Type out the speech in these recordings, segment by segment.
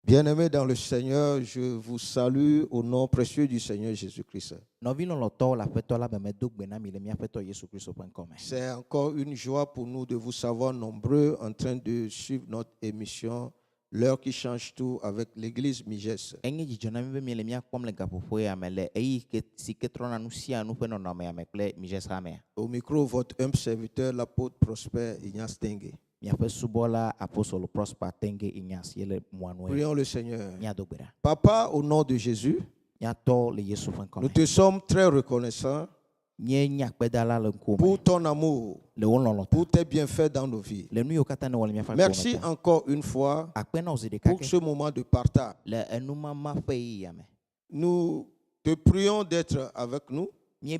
Bien-aimés dans le Seigneur, je vous salue au nom précieux du Seigneur Jésus-Christ. C'est encore une joie pour nous de vous savoir nombreux en train de suivre notre émission L'heure qui change tout avec l'église Miges. Au micro, votre humble serviteur, l'apôtre Prosper Ignace Tengue. Prions le Seigneur. Papa, au nom de Jésus, nous te sommes très reconnaissants pour ton amour, pour tes bienfaits dans nos vies. Merci encore une fois pour ce moment de partage. Nous te prions d'être avec nous et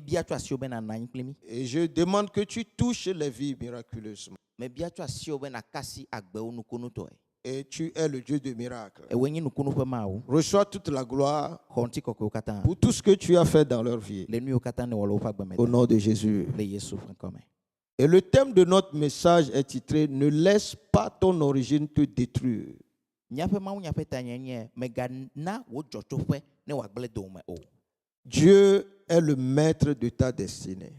je demande que tu touches les vies miraculeusement. Et tu es le Dieu de miracles. Reçois toute la gloire pour tout ce que tu as fait dans leur vie. Au nom de Jésus. Et le thème de notre message est titré « Ne laisse pas ton origine te détruire ». Dieu est le maître de ta destinée.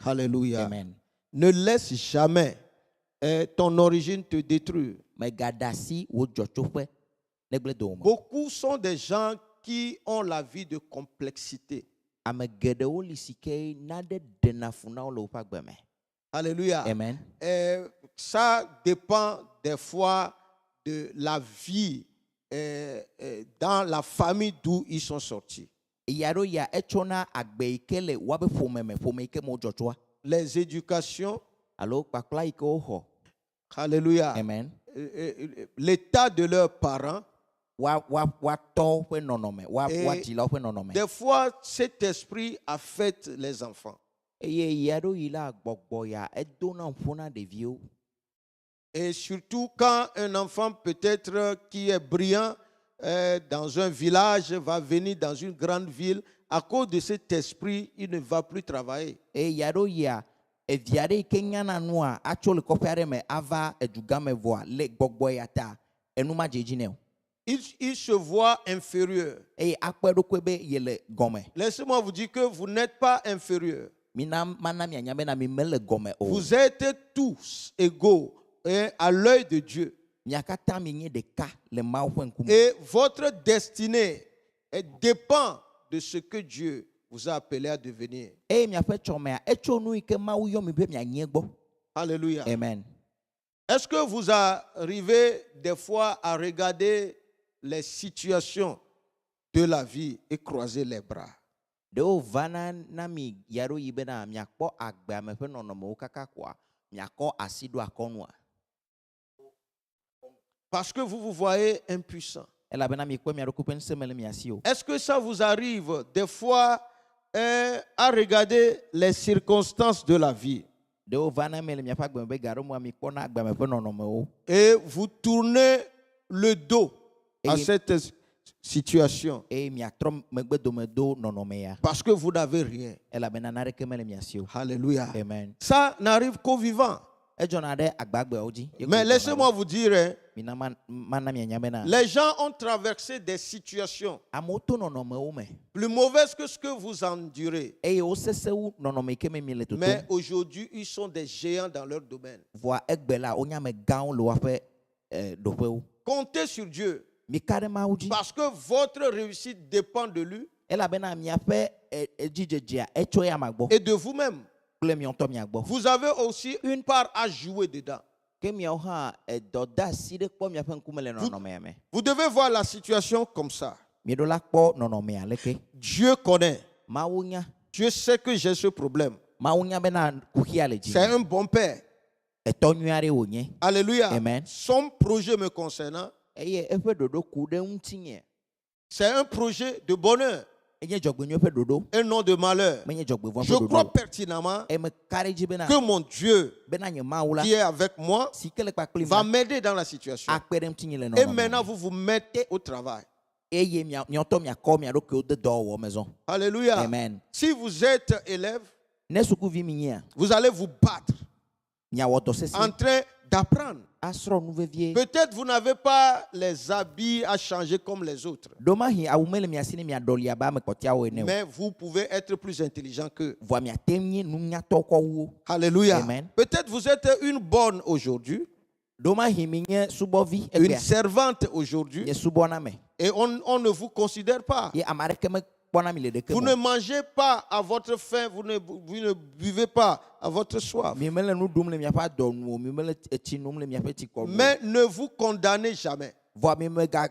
Alléluia. Amen. Ne laisse jamais ton origine te détruire. Beaucoup sont des gens qui ont la vie de complexité. Alléluia. Amen. Ça dépend des fois de la vie dans la famille d'où ils sont sortis. Les éducations. Alléluia. Amen. L'état de leurs parents. Des fois, cet esprit affecte les enfants. Et surtout quand un enfant peut-être qui est brillant dans un village va venir dans une grande ville, à cause de cet esprit, il ne va plus travailler. Il se voit inférieur. Laissez-moi vous dire que vous n'êtes pas inférieur. Vous êtes tous égaux à l'œil de Dieu. Et votre destinée dépend de ce que Dieu vous a appelé à devenir. Alléluia. Amen. Est-ce que vous arrivez des fois à regarder les situations de la vie et croiser les bras? Parce que vous vous voyez impuissant. Est-ce que ça vous arrive des fois à regarder les circonstances de la vie et vous tournez le dos à cette situation parce que vous n'avez rien? Alléluia. Amen. Ça n'arrive qu'aux vivants. Mais laissez-moi vous dire, les gens ont traversé des situations plus mauvaises que ce que vous endurez. Mais aujourd'hui, ils sont des géants dans leur domaine. Comptez sur Dieu. Parce que votre réussite dépend de lui et de vous-même. Vous avez aussi une part à jouer dedans. Vous devez voir la situation comme ça. Dieu connaît. Dieu sait que j'ai ce problème. C'est un bon père. Alléluia. Amen. Son projet me concernant, c'est un projet de bonheur et non de malheur. Je crois pertinemment que mon Dieu qui est avec moi va m'aider dans la situation. Et maintenant, vous vous mettez au travail. Alléluia. Amen. Si vous êtes élève, vous allez vous battre en train d'apprendre. Asro nu vevie. Peut-être vous n'avez pas les habits à changer comme les autres. Domahi awumele miasini miadolia ba me kotia wo ene. Mais vous pouvez être plus intelligent qu'eux. Voa miatemni nunya toko wo. Alléluia. Amen. Peut-être vous êtes une bonne aujourd'hui, Domahi minye subovi une servante aujourd'hui, ye subona me. et on ne vous considère pas. Ye amareke me bona mi le deke. Vous ne mangez pas à votre faim, vous ne buvez pas à votre soif. Mi mele nu dum le miapa donu, mi mele eti num le miapa ti ko. Mais ne vous condamnez jamais. Voa mi me ga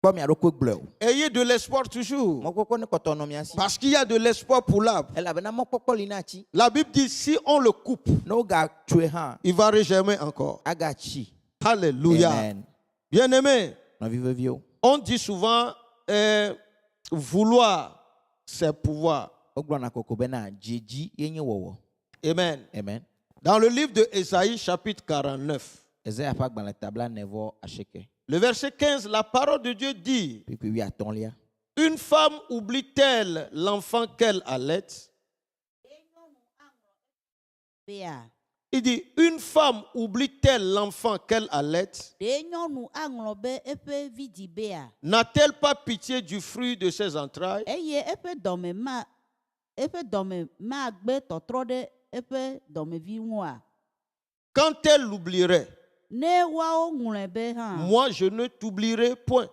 ko mi aroko gbleu. Ayez de l'espoir toujours. Mokoko ne kotono miasi. Parce qu'il y a de l'espoir pour l'arbre. Ela bena mokoko linachi. La Bible dit, si on le coupe, No ga tue ha. il va regermer encore. Agachi. Alléluia. Amen. Bien-aimé, Na vive vio. on dit souvent vouloir, c'est pouvoir. Ogbona koko bena jeji yenye wowo. Amen. Amen. Dans le livre de Ésaïe, chapitre 49, Ezaya fa gban la tabla nevo acheke. le verset 15, la parole de Dieu dit, Puis oui aton lia. une femme oublie-t-elle l'enfant qu'elle allait? Il dit, une femme oublie-t-elle l'enfant qu'elle allait? N'a-t-elle pas pitié du fruit de ses entrailles? Quand elle l'oublierait, moi je ne t'oublierai point.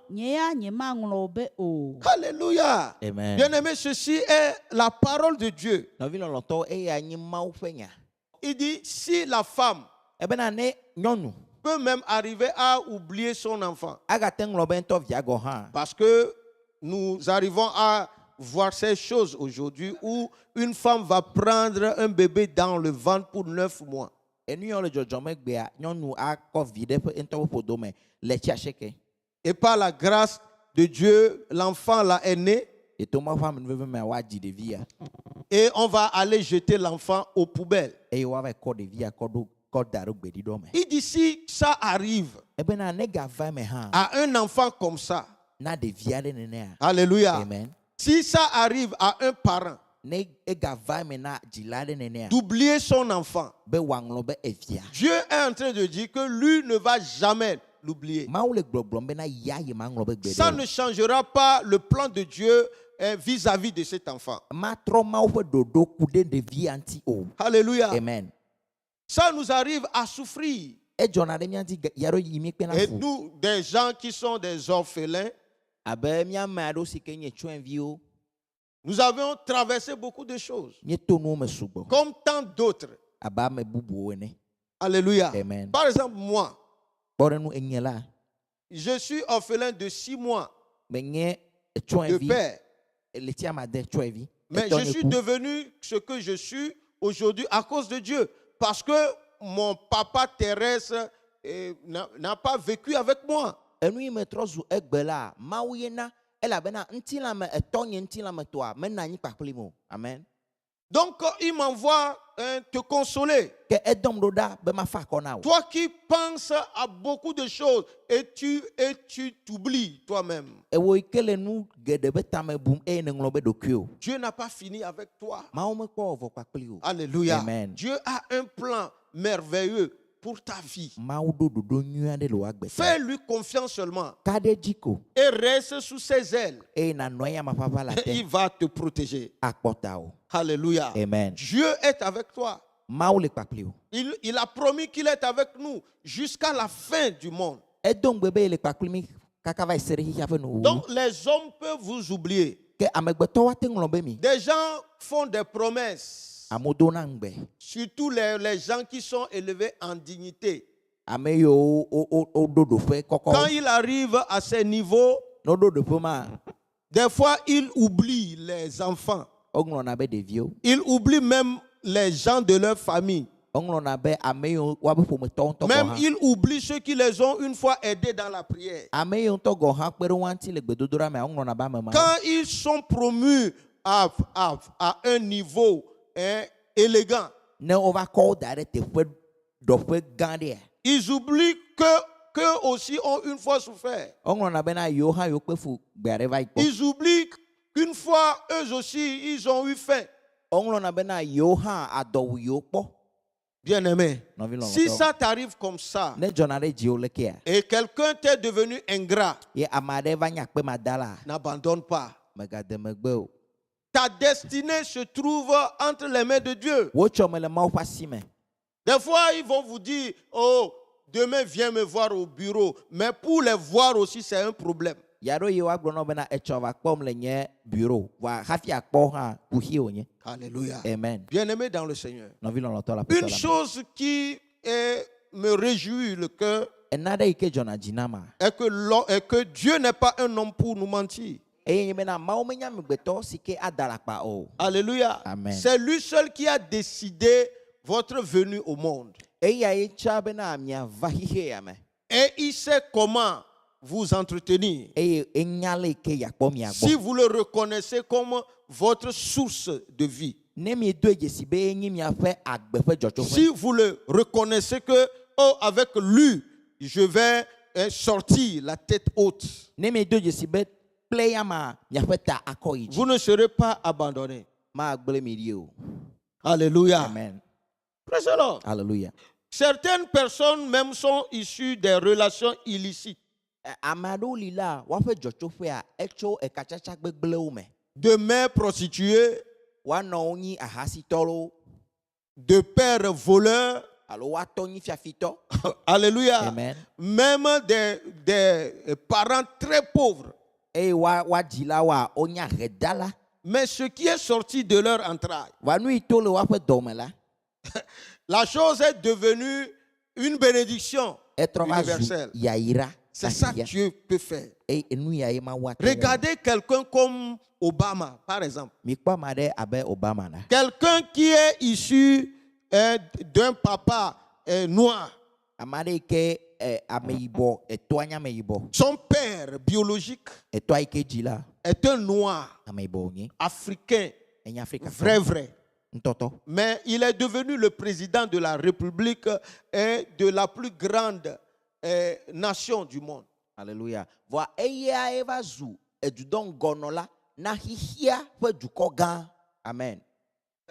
Alléluia. Amen. Bien-aimé, ceci est la parole de Dieu. Na vi loloto e ya nyi mau fenya. Il dit, si la femme Ebena ne nyonu. peut même arriver à oublier son enfant, Aga tenglo ben to viago ha. parce que nous arrivons à voir ces choses aujourd'hui où une femme va prendre un bébé dans le ventre pour 9 mois. Enu yo le jojome gbe a nyonu a ko vide pe ento podo me le chi acheke. Et par la grâce de Dieu, l'enfant là est né Et to ma femme ne veut me wa di de via. et on va aller jeter l'enfant aux poubelles. E wa va ko de via ko do ko daru gbe di do me. Il dit si ça arrive Ebena ne ga va me ha. à un enfant comme ça, Na de via de nene a. alléluia. Amen. Si ça arrive à un parent Ne e ga va me na jila de nene a. d'oublier son enfant, Be wanglo be evia. Dieu est en train de dire que lui ne va jamais l'oublier. Ma ou le globlom be na ya ye manglo be gbe. Ça ne changera pas le plan de Dieu vis-à-vis de cet enfant. Ma tro ma ou fe dodo kude de via anti o. Alléluia. Amen. Ça nous arrive à souffrir. E jona de mianti yaro yimi pe na Et fu. nous, des gens qui sont des orphelins, Abe mia ma do sikenye chuen vio. nous avons traversé beaucoup de choses, Nye tonu me subo. comme tant d'autres. Aba me bubu ene. Alléluia. Amen. Par exemple, moi, Bore nu enyela. je suis orphelin de 6 mois Me nye chuen de vi. père. Le tia ma de chuen vi. Mais je suis devenu ce que je suis aujourd'hui à cause de Dieu. Parce que mon papa terrestre n'a pas vécu avec moi. Enu me trozu egbela. Ma ou yena. Ela bena ntila me etonye ntila me toa. Mena nyi paklimo. Amen. Donc, il m'envoie te consoler. Que edom doda be ma fa kona. Toi qui penses à beaucoup de choses et tu t'oublies toi-même. E wo ikele nu gede be tame bum e ne nglo be dokio. Dieu n'a pas fini avec toi. Ma o me ko vo paklio. Alléluia. Amen. Dieu a un plan merveilleux pour ta vie. Ma o do dodo nyua de lo agbe. Fais-lui confiance seulement Kade jiko. et reste sous ses ailes. E na noya ma papa la Il te. va te protéger. Akpota o. Alléluia. Amen. Dieu est avec toi. Ma ou le paklio. Il a promis qu'il est avec nous jusqu'à la fin du monde. Edom bebe le paklimi kaka va sere hi hafe no. Donc les hommes peuvent vous oublier. Ke amegbeto wa te nglo be mi. Des gens font des promesses. Amodo na ngbe. Surtout les gens qui sont élevés en dignité. Ame yo o dodo fe koko. Quand il arrive à ces niveaux, No dodo fe ma. des fois il oublie les enfants. Onglo na be devio. Il oublie même les gens de leur famille. Onglo na be ame yo wa be fo me ton to. Même il oublie ceux qui les ont une fois aidés dans la prière. Ame yo to go ha pero wanti le gbedodora me onglo na ba me ma. Quand ils sont promus à un niveau élégant, Ne o va call direct fe do fe gande. ils oublient que aussi ont une fois souffert. Onglo na be na yo ha yo pe fu gbere va ipo. Ils oublient qu'une fois eux aussi ils ont eu faim. Onglo na be na yo ha ado yo po. Bien-aimé, Nɔvi si lɔlɔtɔ. ça t'arrive comme ça, Ne dzɔna ɖe dziwò le kea. et quelqu'un t'est devenu ingrat, Ye ame aɖe va nya kpe mada la. n'abandonne pas. Megade megbe o. Ta destinée se trouve entre les mains de Dieu. Wotsɔ me le Mawu ƒe asi me. Des fois, ils vont vous dire, oh, demain viens me voir au bureau. Mais pour les voir aussi, c'est un problème. Yaɖo yi woagblɔ nɔ bena etsɔ va kpɔm le nye bureau. Wa hafi akpɔ hã kuxi wònye. Alléluia. Amen. Bien-aimé dans le Seigneur. Nɔvi lɔlɔtɔ la Une chose qui me réjouit le cœur ena ɖe yi ke dzɔna dzi na ma. est que Dieu n'est pas un homme pour nous mentir. Eye nye bena Mawu menya amegbetɔ si ke ada le akpa o. Alléluia. Amen. C'est lui seul qui a décidé votre venue au monde. Eya ye tsɔ bena miava xixea me. Et il sait comment vous entretenir. Eye enya le yi ke yakpɔ mia Si gbɔ. vous le reconnaissez comme votre source de vie. Ne miedoe dzesi be enye miaƒe agbe ƒe dzɔtsoƒe. Si vous le reconnaissez que, oh, avec lui, je vais sortir la tête haute. Ne miedoe dzesi be kple ya ma miaƒe ta akɔ yi dzi. Vous ne serez pas abandonné. Magble mi ɖi o. Alléluia. Amen. Praise the Lord. Alléluia. Certaines personnes même sont issues des relations illicites, Ame aɖewo li la woaƒe dzɔtsoƒea etso ekatsatsa gbegblẽwo me. de mères prostituées, Woanɔ wo nyi ahasitɔwo de pères voleurs. alo woatɔ nyi fiafitɔ. Alléluia. Amen. Même des parents très pauvres. Eye woadzila woa wonye ahedala. Mais ce qui est sorti de leur entraille, Wa nu yi to le woaƒe dɔme la la chose est devenue une bénédiction etrɔ va zu universelle. yayira. C'est ça que Dieu peut faire. Eye enu ya ye ma wa. Regardez quelqu'un comme Obama, par exemple. Mikpɔ ame aɖe abe Obama la. Quelqu'un qui est issu d'un papa noir. Ame aɖe yi ke ameyibɔ etɔa nye ameyibɔ. Son père biologique Etɔa yi ke dzi la est un noir ameyibɔ wonye. africain, Enye Afrika vrai. ŋutɔtɔ. Mais il est devenu le président de la République et de la plus grande nation du monde. Alléluia. Voa eya eva zu edudɔ ŋgɔnɔla na xixia ƒe dukɔ gã. Amen.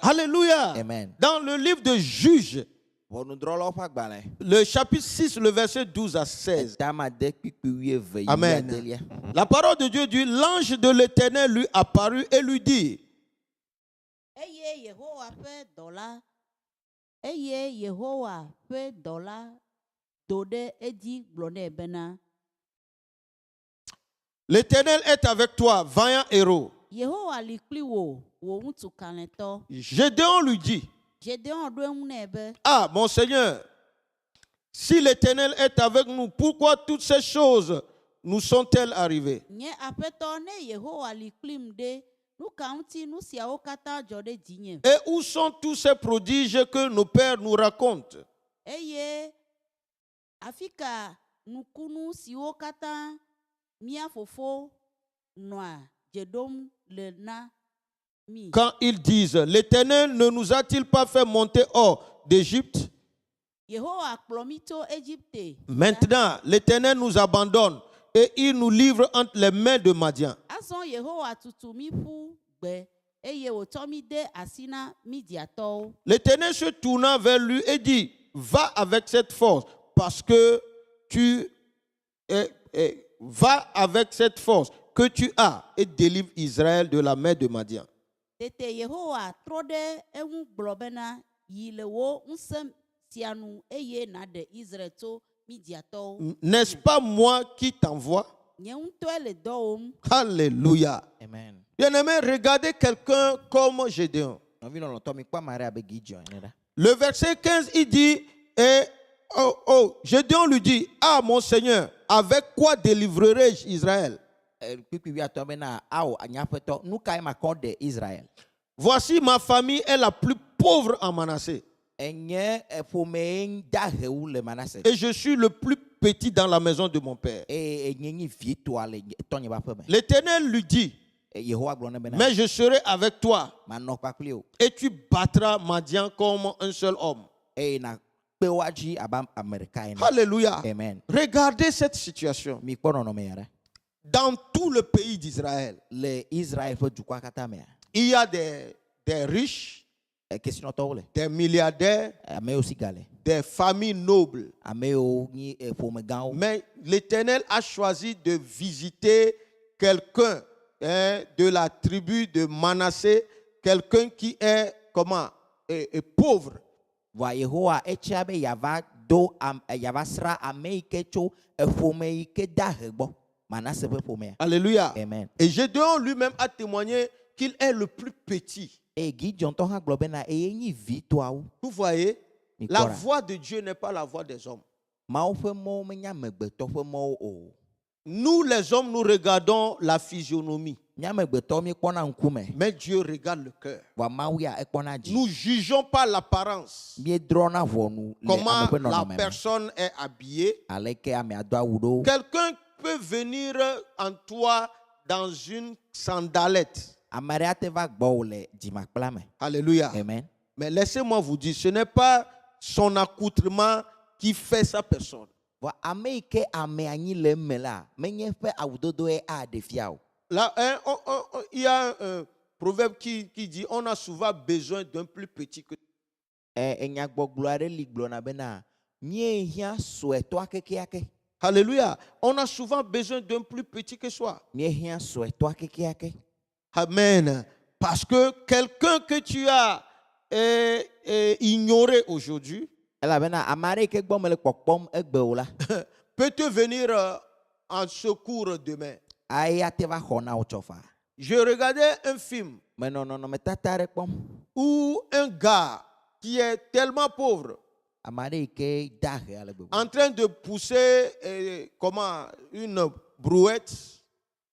Alléluia. Amen. Dans le livre de Juges, Ʋɔnudrɔ̃lawo ƒe agbalẽ. le chapitre 6, le verset 12 à 16. Tamade kpikpi 12 yi Amen. 11. La parole de Dieu dit, l'ange de l'Éternel lui apparut et lui dit, Eye Yehowa ƒe dɔla, eye Yehowa ƒe dɔla do ɖe edzi gblɔ nɛ bena, l'Éternel est avec toi, vaillant héros. Yehowa li kpli wò, wò ŋutsu kalẽtɔ. Gédéon lui dit, Gédéon ɖo eŋu nɛ be, ah, mon Seigneur, si l'Éternel est avec nous, pourquoi toutes ces choses nous sont-elles arrivées? nye aƒetɔ ne Yehowa li kplim ɖe, nu ka ŋuti nu siawo katã dzɔ ɖe dzinye? Et où sont tous ces prodiges que nos pères nous racontent? Eye afi ka nukunu siwo katã mía fofo nɔa dze ɖom le na mi? Quand ils disent, l'Éternel ne nous a-t-il pas fait monter hors d'Égypte? Yehowa kplɔ mi tso Égypte. Maintenant, l'Éternel nous abandonne et il nous livre entre les mains de Madian. Azɔ Yehowa tutu mi ƒu gbe eye wòtsɔ mi de asi na Midiatɔwo. L'Éternel se tourna vers lui et dit, va avec cette force parce que va avec cette force que tu as et délivre Israël de la main de Madian. Tete Yehowa trɔ ɖe eŋu gblɔ bena yi le wo ŋusẽ sia nu eye nàɖe Israel tso Midiatɔwo. N'est-ce pas moi qui t'envoie? Nye ŋutɔe le dɔ wɔm. Alléluia. Amen. Bien-aimé, regardez quelqu'un comme Gédéon. Nɔvi lɔlɔtɔ mikpɔ ame aɖe abe Gideon ene ɖa. Le verset 15, il dit, Gédéon lui dit, ah mon Seigneur, avec quoi délivrerai-je Israël? Kpikpi wiatɔ bena awɔ anyaƒetɔ nu ka ye makɔ de Israel? Voici ma famille est la plus pauvre en Manassé. Enye ƒome dahewu le Manasse. Et je suis le plus petit dans la maison de mon père. Eye enye nyi vietoa le tɔnye ƒe aƒe me. L'Éternel lui dit, Yehowa gblɔ nɛ bena mais je serai avec toi manɔ kpakpli o. et tu battras Madian comme un seul homme. Eye na kpe wa dzi abe ame ɖeka ene. Alléluia. Amen. Regardez cette situation. Mikpɔ nɔnɔme ya ɖa. Dans tout le pays d'Israël, Le Israel ƒe dukɔa katã mea. il y a des riches question to le des milliardaires, ame aussi galé des familles nobles. ame o ni pour me gao Mais l'Éternel a choisi de visiter quelqu'un de la tribu de Manassé, quelqu'un qui est comment est pauvre. wa Yehowa echabe yava do yava sra ame ke cho efome ke dahebo Manasseh pe pome. Alléluia. Amen. Et Gédéon lui-même a témoigné qu'il est le plus petit. E Gideon to ha globe na e ni victoire. Vous voyez, Mi la kora. voix de Dieu n'est pas la voix des hommes. Mao fe mo me nya megbeto fe mo o. Nous, les hommes, nous regardons la physionomie. Nya megbeto mi kpona nkume. Mais Dieu regarde le cœur. Wa mawu ya e kpona ji. Nous jugeons pas l'apparence. Mi drona vonu le Comment ame pe la nono me. personne est habillée. Aleke ame ado awudo. Quelqu'un peut venir en toi dans une sandalette. Amarea te va gbo le dimakpla me. Alléluia. Amen. Mais laissez-moi vous dire, ce n'est pas son accoutrement qui fait sa personne. Wa ame ke ame anyi le me la, menye fe awudodo e a defia o. Là, il y a un proverbe qui dit on a souvent besoin d'un plus petit que. Enya gboglo are li glo na be na, mie hia soeto akeke ake. Alléluia. On a souvent besoin d'un plus petit que soi. Mie hia soeto akeke ake. Amen. Parce que quelqu'un que tu as ignoré aujourd'hui Ela be na amare ke gbo me le kpokpom egbe o la. peut te venir en secours demain. Aya te va xona o tsofa. Je regardais un film Me no me tatare kpom. où un gars qui est tellement pauvre Amare ke dahe ale be. en train de pousser une brouette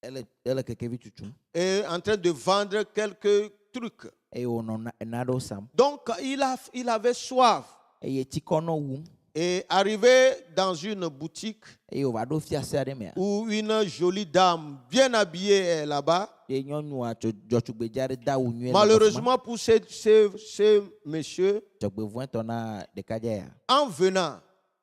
Ele keke vi chuchu. et en train de vendre quelques trucs. E o no na do sam. Donc il avait soif E ye tikono wu. et arrivé dans une boutique E o va do fia se ade me. où une jolie dame bien habillée est là-bas. E nyonu a jotugbe jare da wu nyu. Malheureusement pour ces messieurs, Jogbe voento na de kaja. en venant,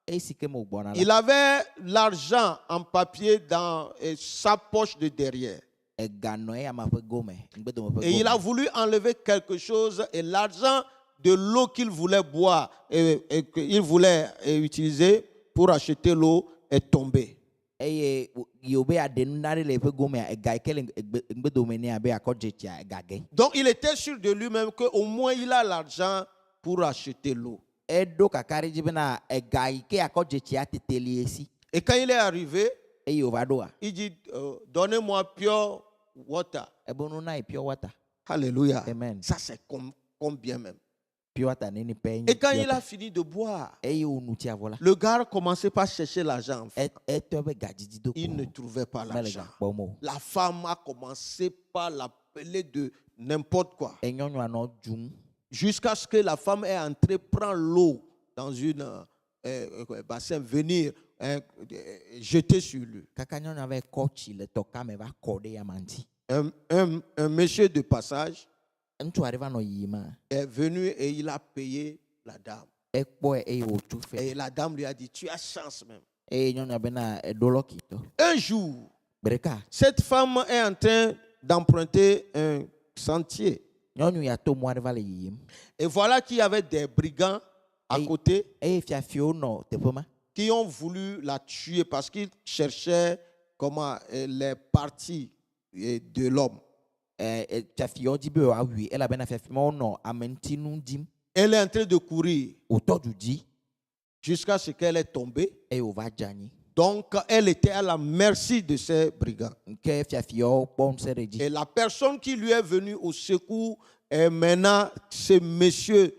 E sike mo gbona la. il avait l'argent en papier dans sa poche de derrière. E gano e ama pe gome. Ngbedo mo pe Et il a gome. voulu enlever quelque chose et l'argent de l'eau qu'il voulait boire et qu'il voulait utiliser pour acheter l'eau est tombé. Eye yobe adenu nare le pe gome e ga ikele ngbedo me ni abe akojetia e gage. Donc il était sûr de lui-même qu'au moins il a l'argent pour acheter l'eau. Edo kakari jibena e ga ike akojetia teteli esi. Et quand il est arrivé, Eye ovadoa. il dit, donnez-moi pure water. Ebonu na e pure water. Alléluia. Amen. Ça c'est combien même. Pure water nini pe. Et quand il a fini de boire, Eye onuti avola. le gars a commencé par chercher l'argent. E tobe gajiji do. Il ne trouvait pas l'argent. Melega pomo. La femme a commencé par l'appeler de n'importe quoi. E nyonyo ano jum. Jusqu'à ce que la femme est entrée prendre l'eau dans une bassin, venir jeter sur lui. Kaka nyonyo ave kochi le toka me va kode ya manti. Un monsieur de passage Ntu arriva no yima. est venu et il a payé la dame. Ekpo e o tu fe. Et la dame lui a dit, tu as chance même. E nyonyo bena e dolo kito. Un jour, Breka. cette femme est en train d'emprunter un sentier. Nyonyo ya to mo arriva le yim. Et voilà qu'il y avait des brigands à côté E fia fio no te poma. qui ont voulu la tuer parce qu'ils cherchaient les parties de l'homme. Fia fio di be o awi. Ela bena fia fio no amenti nu dim. Elle est en train de courir O to du di. jusqu'à ce qu'elle est tombée. E o va jani. Donc, elle était à la merci de ces brigands. Nke fia fio pon se reji. Et la personne qui lui est venue au secours est maintenant ce monsieur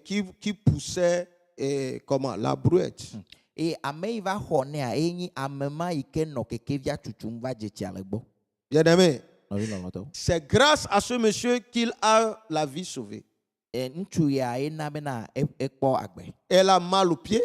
qui poussait la brouette. E ame va hone a enyi amema ike no keke via chuchum va jechi alebo. Bien-aimé, No vi no to. c'est grâce à ce monsieur qu'il a la vie sauvée. E ntu ya e na bena ekpo agbe. Elle a mal au pied.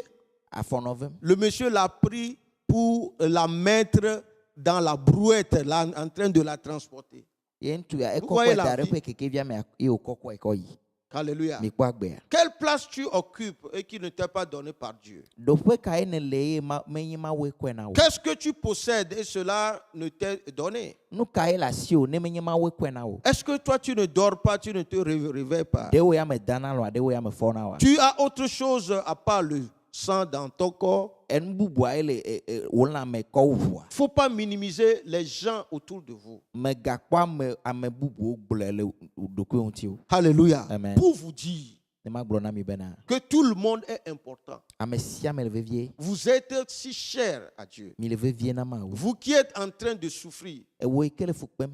Afonovem. Le monsieur l'a pris pour la mettre dans la brouette, là, en train de la transporter. Ye ntu ya Vous voyez ekoko la dare vie? pe keke via me e okoko ekoyi. Alléluia. mi kpɔ agbea. Quelle place tu occupes et qui ne t'est pas donnée par Dieu? Ɖoƒe kae ne le ye menye Mawu koe na wo. Qu'est-ce que tu possèdes et cela ne t'est donné? Nu kae le asi wo ne menye Mawu koe na wo. Est-ce que toi tu ne dors pas, tu ne te réveilles pas? Ɖewo ya me dana loa, ɖewo ya me fɔna wa. Tu as autre chose à part le sang dans ton corps? Enu bubua ye le wo lãme kɔ wo ʋua. Faut pas minimiser les gens autour de vous. Megakpɔ ame bubuwo gblɔe le ɖokui ŋuti o. Alléluia. Amen. Pour vous dire Ne magblɔ na mi bena que tout le monde est important. ame sia ame le vevie. Vous êtes si cher à Dieu. Mi le vevie na Mawu. Vous qui êtes en train de souffrir. Ewo yi ke le fu kpem.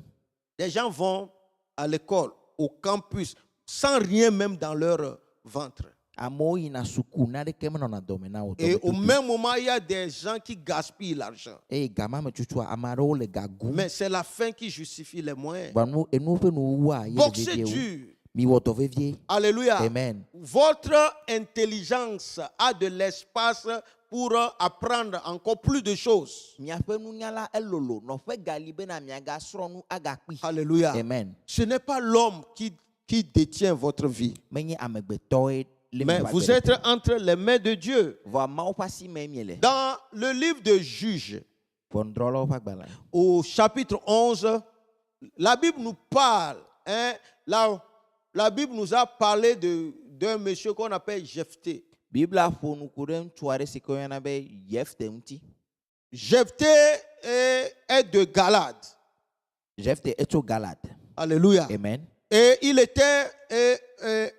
Les gens vont à l'école, au campus, sans rien même dans leur ventre. Amewo yina suku na ɖeke menɔna dɔme na wo. Et au même moment, il y a des gens qui gaspillent l'argent. Eye gama me tutua ame aɖewo le gagu. Mais c'est la fin qui justifie les moyens. Enu ƒe nuwua ye le Boxez vevie wo. dur. Mi wɔ dɔ vevie. Alléluia. Amen. Votre intelligence a de l'espace pour apprendre encore plus de choses. Miaƒe nunyala elolo nɔƒe gali bena miaga srɔ̃ nu agakpi. Alléluia. Amen. Ce n'est pas l'homme qui détient votre vie. Menye amegbetɔe le Mais mi vous êtes entre les mains de Dieu. Vɔ Mawu ƒe asi me mi le. Dans le livre de Juges, Ʋɔnudrɔ̃lawo ƒe agbalẽ. au chapitre 11, la Bible nous parle. La Bible nous a parlé d'un monsieur qu'on appelle Jephthé. Biblia ƒo nuku ɖe ŋutsu aɖe si ke woyɔna be Jefte ŋuti. Jephthé est de Galade. Jefte etso Galad. Alléluia. Amen. Et il était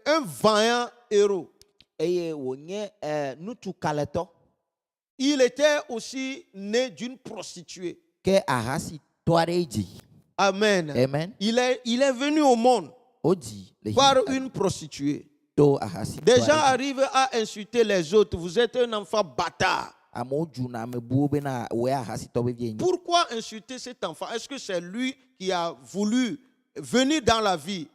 un vaillant héros. Eye wònye ŋutsu kalẽtɔ. Il était aussi né d'une prostituée. Ke ahasitɔ aɖe dzi. Amen. Amen. Il est venu au monde Wodzi le par une prostituée. to ahasitɔ Des gens aɖe. arrivent à insulter les autres. Vous êtes un enfant bâtard. Amewo dzuna ame buwo bena woe ahasitɔ vevie nyi. Pourquoi insulter cet enfant? Est-ce que c'est lui qui a voulu venir dans la vie,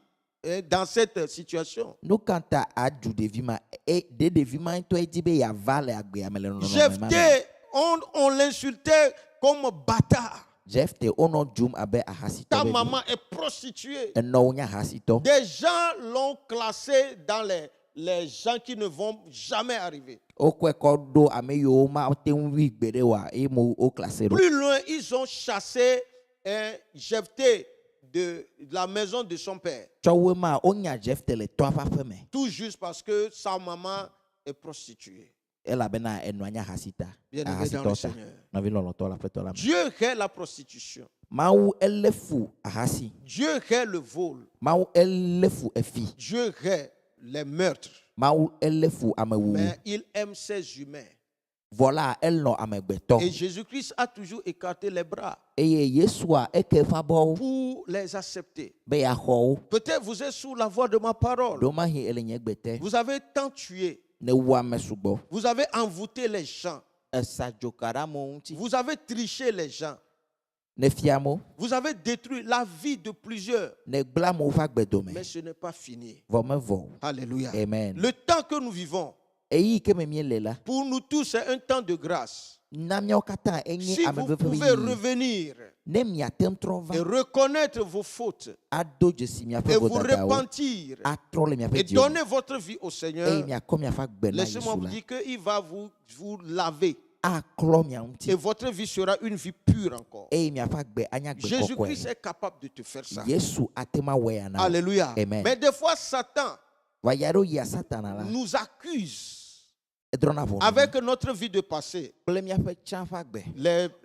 dans cette situation? Nu ka ta adu ɖevi ma de ɖevi ma ŋutɔ edi be yeava le agbea me le nɔnɔme ma me. Jephthé, on l'insultait comme bâtard. Jefte wonɔ dzum abe ahasitɔ Ta vevie. maman est prostituée. Enɔwo nye ahasitɔ. Des gens l'ont classé dans les gens qui ne vont jamais arriver. Wokɔe kɔ ɖo ame yiwo mate ŋu wi gbe ɖe wa eye mo wo klase ɖo. Plus loin, ils ont chassé Jephthé de la maison de son père. Tsɔwoe ma wonya Jefte le tɔa ƒe aƒe me. Tout juste parce que sa maman est prostituée. Elabena enɔa nye ahasita. Bien-aimé dans le Ahasitɔ ta. Seigneur. Nɔvi lɔlɔtɔ la aƒetɔ la me. Dieu hait la prostitution. Mawu elé fu ahasi. Dieu hait le vol. Mawu elé fu efi. Dieu hait les meurtres. Mawu elé fu amewuwu. Mais il aime ses humains. Voilà elɔ amegbetɔ. Et Jésus-Christ a toujours écarté les bras Eye Yesua eke eƒe abɔwo pour les accepter. be yeaxɔ wo. Peut-être vous êtes sous la voix de ma parole. Ɖomahi ele nye gbete. Vous avez tant tué. Ne wu ame sugbɔ. Vous avez envoûté les gens. Esa dzoka ɖe amewo ŋuti. Vous avez triché les gens. Ne fia mo. Vous avez détruit la vie de plusieurs. Ne gblẽ amewo ƒe agbedome. Mais ce n'est pas fini. Vɔ me vɔ. Alléluia. Amen. Le temps que nous vivons, Eyi ke me mie le la. pour nous tous, c'est un temps de grâce. Na míawo katã enye Si ame vous veve pouvez yi. revenir Ne miate ŋu trɔ et va. reconnaître vos fautes Ado dzesi miaƒe et vous vodadawo. repentir Atrɔ le miaƒe et diwo me. donner votre vie au Eye Seigneur, miakɔ miaƒe agbe na laissez-moi Yesu vous la. dire qu'il va vous laver Aklɔ mia et ŋuti. votre vie sera une vie pure encore. Eye miaƒe agbe anye agbe Jésus-Christ kɔkɔe. est capable de te faire ça. Yesu ate ma wɔe ya na wo. Alléluia. Amen. Mais des fois, Satan Vaya ɖo yia Satana la. nous accuse Edrɔna ʋɔnu. avec notre vie de passé. Kple miaƒe tsã ƒe agbe.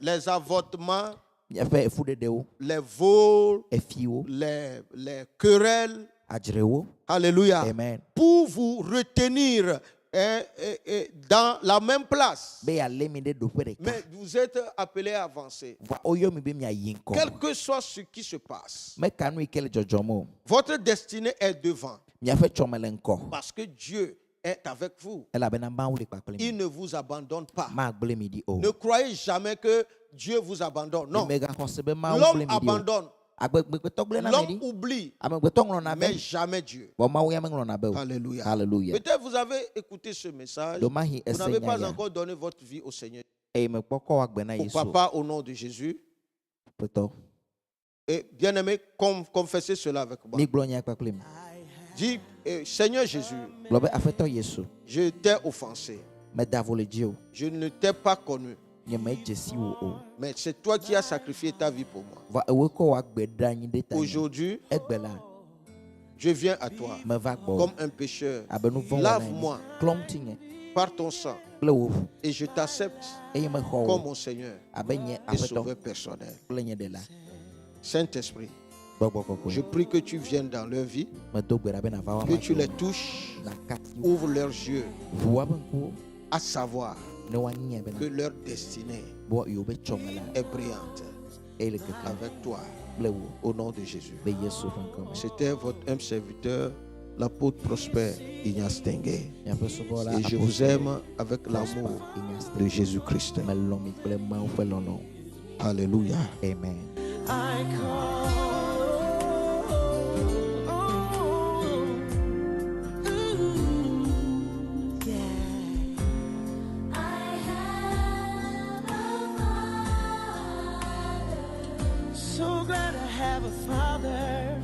Les avortements, Miaƒe efuɖeɖewo. les vols, Efiwo. les querelles. Adzrewo. Alléluia. Amen. Pour vous retenir dans la même place. Be yealé mi ɖe ɖoƒe ɖeka. Mais vous êtes appelés à avancer. Va woyɔ mi be miayi ŋkɔ. Quel que soit ce qui se passe, Meka nu yi ke le dzɔdzɔm o. votre destinée est devant. Miaƒe tsɔme le ŋkɔ. Parce que Dieu est avec vous. Elabena Mawu le kpakple Il mi. ne vous abandonne pas. Magblẽ mi ɖi o. Ne croyez jamais que Dieu vous abandonne. Non. Megaxɔ se be Mawu L'homme gblẽ mi ɖi o. abandonne. Agbegbegbetɔ gblẽ na mi L'homme ɖi. oublie. Amegbetɔ ŋlɔna be. Mais jamais Dieu. Vɔ Mawu ya meŋlɔna be o. Alléluia. Hallelujah. Peut-être vous avez écouté ce message. Ɖomahi Vous ese n'avez nya pas ya. encore donné votre vie au Seigneur. Eye mekpɔ kɔ agbe na Au Yesu. Papa, au nom de Jésus. Aƒetɔ. Et bien aimé, confessez cela avec moi. Migblɔ nya kpakple mi. Dis, Seigneur Jésus, Lobe afeto Yesu. je t'ai offensé. Me davole dio. Je ne t'ai pas connu. Nye me jesi wo o. Mais c'est toi qui as sacrifié ta vie pour moi. Va ewe ko wa gbeda nyi de ta. Aujourd'hui, Egbela. je viens à toi Me va gbo. comme un pécheur. Abenu von. Lave-moi Klom tinye. par ton sang Kple wo. et je t'accepte Eye me comme ho. mon Seigneur Abenye et afeto. sauveur personnel. Kple nye de la. Saint-Esprit, Gbogbo koko. je prie que tu viennes dans leur vie, Me do gbeda be na va wa. que tu les touches, La kati. ouvre leurs yeux Vuwa benko. à savoir Ne wa nye be que na. leur destinée Bo yo be chongela. est brillante Ele ke ka. avec toi Kple wo. au nom de Jésus. Be Yesu fankome. C'était votre humble serviteur, l'apôtre Prosper Ignace Tengue. Ya pe sobo la. Et je vous aime avec l'amour de Jésus-Christ. Me lomi kple ma wo fe lolo. Alléluia. Amen. I call. So glad I have a father.